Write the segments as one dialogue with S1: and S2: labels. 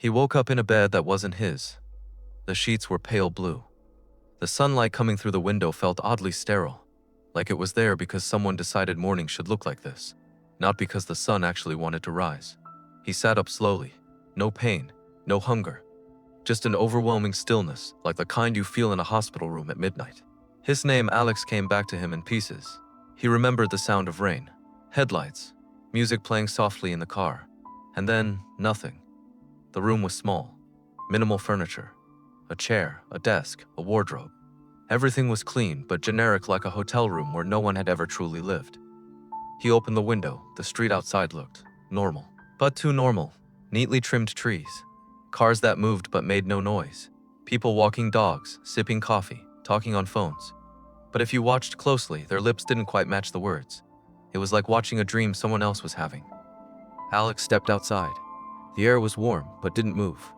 S1: He woke up in a bed that wasn't his. The sheets were pale blue. The sunlight coming through the window felt oddly sterile, like it was there because someone decided morning should look like this, not because the sun actually wanted to rise. He sat up slowly. No pain, no hunger, just an overwhelming stillness, like the kind you feel in a hospital room at midnight. His name, Alex, came back to him in pieces. He remembered the sound of rain, headlights, music playing softly in the car, and then nothing. The room was small, minimal furniture, a chair, a desk, a wardrobe. Everything was clean but generic, like a hotel room where no one had ever truly lived. He opened the window. The street outside looked normal, but too normal. Neatly trimmed trees, cars that moved but made no noise, people walking dogs, sipping coffee, talking on phones. But if you watched closely, their lips didn't quite match the words. It was like watching a dream someone else was having. Alex stepped outside. The air was warm but didn't move.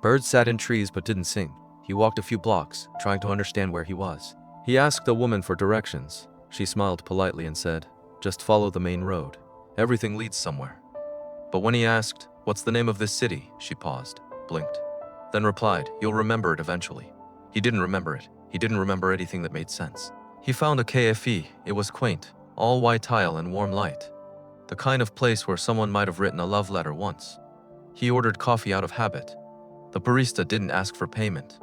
S1: Birds sat in trees but didn't sing. He walked a few blocks, trying to understand where he was. He asked a woman for directions. She smiled politely and said, "Just follow the main road. Everything leads somewhere." But when he asked, "What's the name of this city?" she paused, blinked, then replied, "You'll remember it eventually." He didn't remember it. He didn't remember anything that made sense. He found a KFE. It was quaint, all white tile and warm light. The kind of place where someone might have written a love letter once. He ordered coffee out of habit. The barista didn't ask for payment.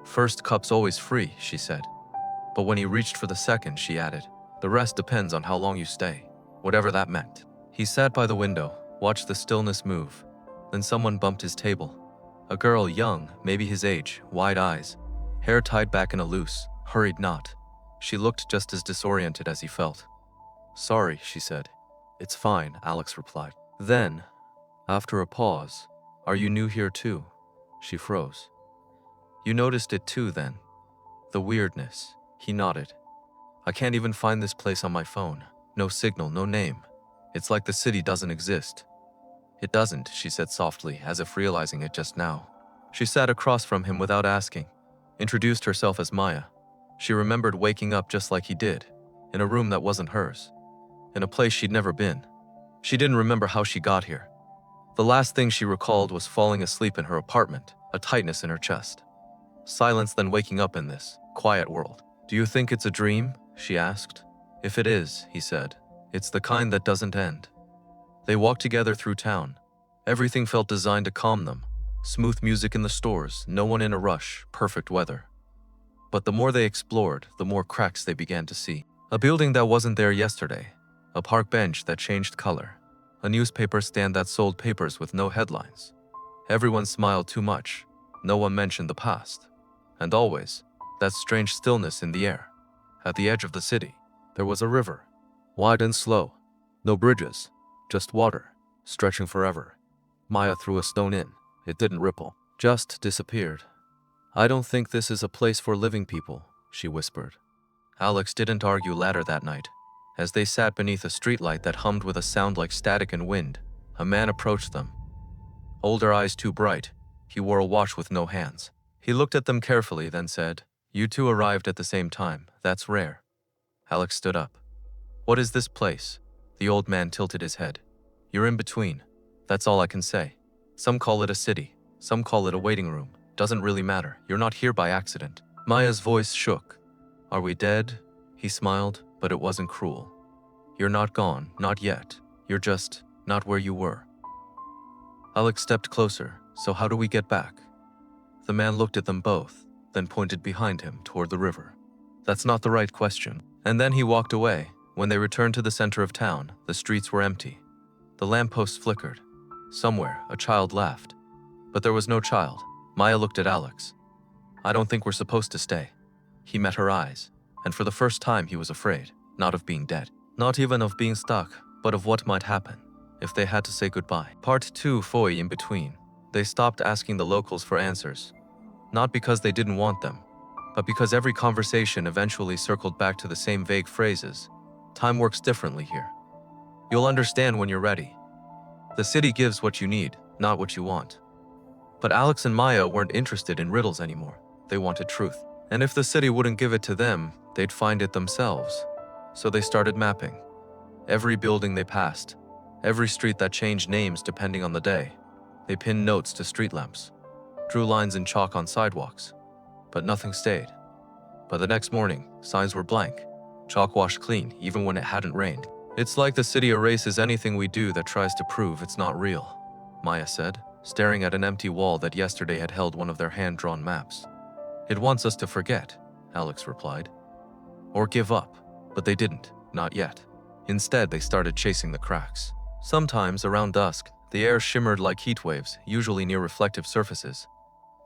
S1: "First cup's always free," she said. But when he reached for the second, she added, "The rest depends on how long you stay," whatever that meant. He sat by the window, watched the stillness move. Then someone bumped his table. A girl, young, maybe his age, wide eyes, hair tied back in a loose, hurried knot. She looked just as disoriented as he felt. "Sorry," she said. "It's fine," Alex replied. Then, after a pause, "Are you new here too?" She froze. "You noticed it too then?" The weirdness. He nodded. "I can't even find this place on my phone. No signal, no name. It's like the city doesn't exist." "It doesn't," she said softly, as if realizing it just now. She sat across from him without asking, introduced herself as Maya. She remembered waking up just like he did, in a room that wasn't hers, in a place she'd never been. She didn't remember how she got here. The last thing she recalled was falling asleep in her apartment, a tightness in her chest. Silence, then waking up in this quiet world. "Do you think it's a dream?" she asked. "If it is," he said, "it's the kind that doesn't end." They walked together through town. Everything felt designed to calm them. Smooth music in the stores, no one in a rush, perfect weather. But the more they explored, the more cracks they began to see. A building that wasn't there yesterday, a park bench that changed color, a newspaper stand that sold papers with no headlines. Everyone smiled too much. No one mentioned the past. And always, that strange stillness in the air. At the edge of the city, there was a river, wide and slow. No bridges, just water, stretching forever. Maya threw a stone in. It didn't ripple, just disappeared. "I don't think this is a place for living people," she whispered. Alex didn't argue later that night. As they sat beneath a streetlight that hummed with a sound like static and wind, a man approached them. Older, eyes too bright. He wore a watch with no hands. He looked at them carefully, then said, "You two arrived at the same time. That's rare." Alex stood up. "What is this place?" The old man tilted his head. "You're in between. That's all I can say. Some call it a city. Some call it a waiting room. Doesn't really matter. You're not here by accident." Maya's voice shook. "Are we dead?" He smiled, but it wasn't cruel. "You're not gone, not yet. You're just not where you were." Alex stepped closer. "So how do we get back?" The man looked at them both, then pointed behind him toward the river. "That's not the right question." And then he walked away. When they returned to the center of town, the streets were empty. The lampposts flickered. Somewhere, a child laughed. But there was no child. Maya looked at Alex. "I don't think we're supposed to stay." He met her eyes, and for the first time he was afraid, not of being dead, not even of being stuck, but of what might happen if they had to say goodbye. Part 2, Foy in between. They stopped asking the locals for answers, not because they didn't want them, but because every conversation eventually circled back to the same vague phrases. "Time works differently here. You'll understand when you're ready. The city gives what you need, not what you want." But Alex and Maya weren't interested in riddles anymore. They wanted truth. And if the city wouldn't give it to them, they'd find it themselves. So they started mapping. Every building they passed, every street that changed names depending on the day, They pinned notes to street lamps, drew lines in chalk on sidewalks, but nothing stayed. By the next morning, signs were blank, chalk washed clean even when it hadn't rained. It's like the city erases anything we do that tries to prove it's not real, Maya said, staring at an empty wall that yesterday had held one of their hand-drawn maps. It wants us to forget, Alex replied. Or give up, but they didn't, not yet. Instead, they started chasing the cracks. Sometimes, around dusk, the air shimmered like heat waves, usually near reflective surfaces.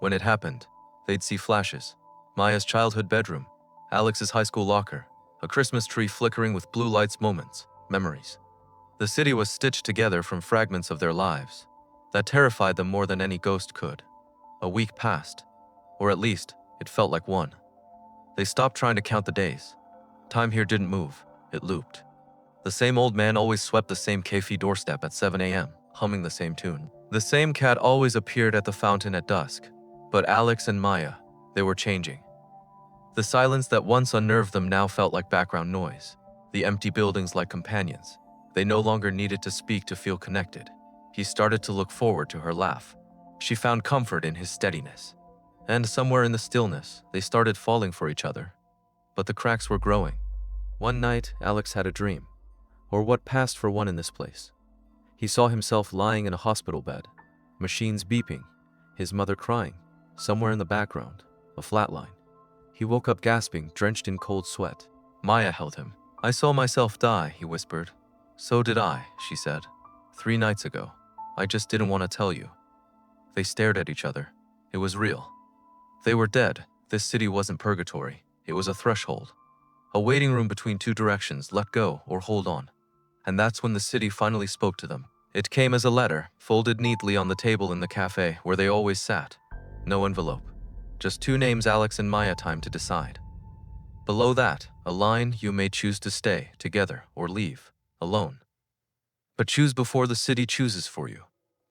S1: When it happened, they'd see flashes. Maya's childhood bedroom, Alex's high school locker, a Christmas tree flickering with blue lights, moments, memories. The city was stitched together from fragments of their lives. That terrified them more than any ghost could. A week passed, or at least, it felt like one. They stopped trying to count the days. Time here didn't move, it looped. The same old man always swept the same cafe doorstep at 7 a.m., humming the same tune. The same cat always appeared at the fountain at dusk. But Alex and Maya, they were changing. The silence that once unnerved them now felt like background noise. The empty buildings like companions. They no longer needed to speak to feel connected. He started to look forward to her laugh. She found comfort in his steadiness. And somewhere in the stillness, they started falling for each other. But the cracks were growing. One night, Alex had a dream, or what passed for one in this place. He saw himself lying in a hospital bed, machines beeping, his mother crying, somewhere in the background, a flat line. He woke up gasping, drenched in cold sweat. Maya held him. I saw myself die, he whispered. So did I, she said. 3 nights ago. I just didn't want to tell you. They stared at each other. It was real. They were dead. This city wasn't purgatory. It was a threshold. A waiting room between 2 directions, let go or hold on. And that's when the city finally spoke to them. It came as a letter, folded neatly on the table in the cafe where they always sat. No envelope. Just 2 names, Alex and Maya, time to decide. Below that, a line: you may choose to stay together or leave, alone. But choose before the city chooses for you.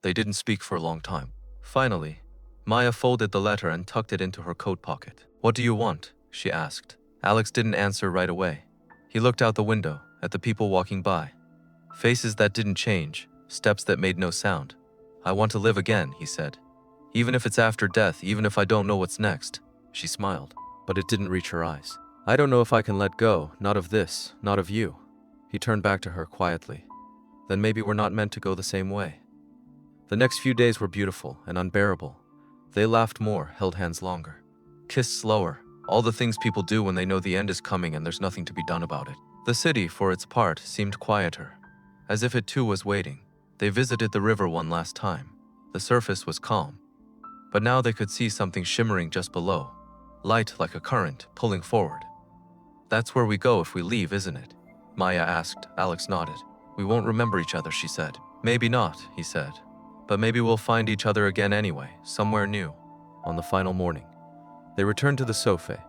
S1: They didn't speak for a long time. Finally, Maya folded the letter and tucked it into her coat pocket. What do you want? She asked. Alex didn't answer right away. He looked out the window, at the people walking by. Faces that didn't change, steps that made no sound. I want to live again, he said. Even if it's after death, even if I don't know what's next. She smiled, but it didn't reach her eyes. I don't know if I can let go, not of this, not of you. He turned back to her quietly. Then maybe we're not meant to go the same way. The next few days were beautiful and unbearable. They laughed more, held hands longer, kissed slower, all the things people do when they know the end is coming and there's nothing to be done about it. The city, for its part, seemed quieter, as if it too was waiting. They visited the river one last time. The surface was calm, but now they could see something shimmering just below, light like a current, pulling forward. That's where we go if we leave, isn't it? Maya asked. Alex nodded. We won't remember each other, she said. Maybe not, he said. But maybe we'll find each other again anyway, somewhere new. On the final morning, they returned to the sofa.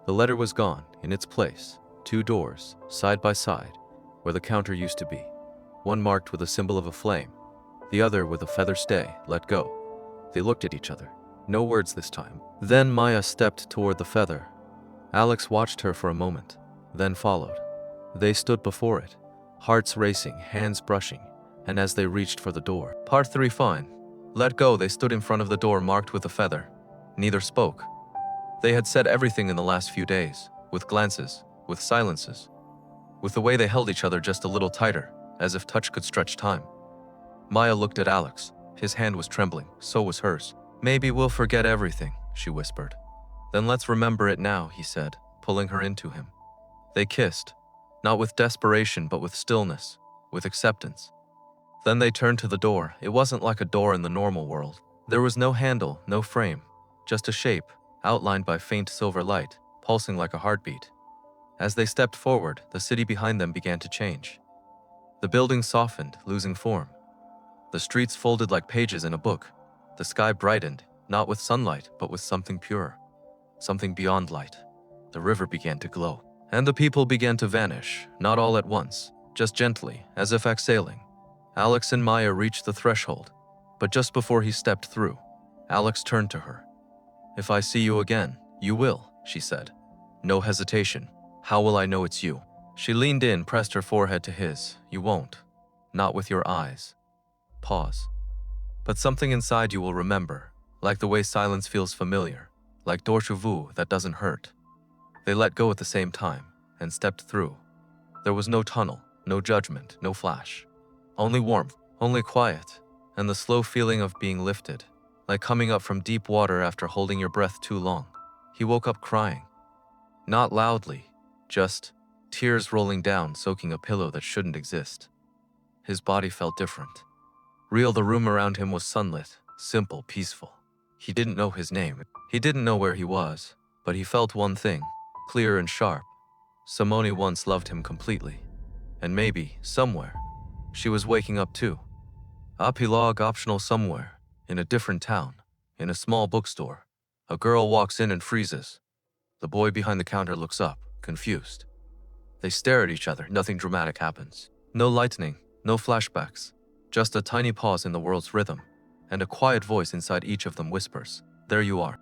S1: The letter was gone, in its place. 2 doors, side by side, where the counter used to be. One marked with a symbol of a flame, the other with a feather stay, let go. They looked at each other. No words this time. Then Maya stepped toward the feather. Alex watched her for a moment, then followed. They stood before it, hearts racing, hands brushing, and as they reached for the door. Part 3, fine. Let go. They stood in front of the door marked with a feather. Neither spoke. They had said everything in the last few days, with glances, with silences, with the way they held each other just a little tighter, as if touch could stretch time. Maya looked at Alex. His hand was trembling, so was hers. Maybe we'll forget everything, she whispered. Then let's remember it now, he said, pulling her into him. They kissed, not with desperation but with stillness, with acceptance. Then they turned to the door. It wasn't like a door in the normal world. There was no handle, no frame, just a shape, outlined by faint silver light, pulsing like a heartbeat. As they stepped forward, the city behind them began to change. The buildings softened, losing form. The streets folded like pages in a book. The sky brightened, not with sunlight, but with something pure, something beyond light. The river began to glow. And the people began to vanish, not all at once, just gently, as if exhaling. Alex and Maya reached the threshold, but just before he stepped through, Alex turned to her. If I see you again, you will, she said. No hesitation. How will I know it's you? She leaned in, pressed her forehead to his. You won't. Not with your eyes. Pause. But something inside you will remember, like the way silence feels familiar, like dorsu vu that doesn't hurt. They let go at the same time and stepped through. There was no tunnel, no judgment, no flash. Only warmth, only quiet, and the slow feeling of being lifted, like coming up from deep water after holding your breath too long. He woke up crying. Not loudly, just tears rolling down, soaking a pillow that shouldn't exist. His body felt different. Real, the room around him was sunlit, simple, peaceful. He didn't know his name. He didn't know where he was, but he felt one thing, clear and sharp. Simone once loved him completely. And maybe, somewhere, she was waking up too. Epilogue optional somewhere, in a different town, in a small bookstore. A girl walks in and freezes. The boy behind the counter looks up, confused. They stare at each other, nothing dramatic happens. No lightning, no flashbacks. Just a tiny pause in the world's rhythm, and a quiet voice inside each of them whispers, "There you are."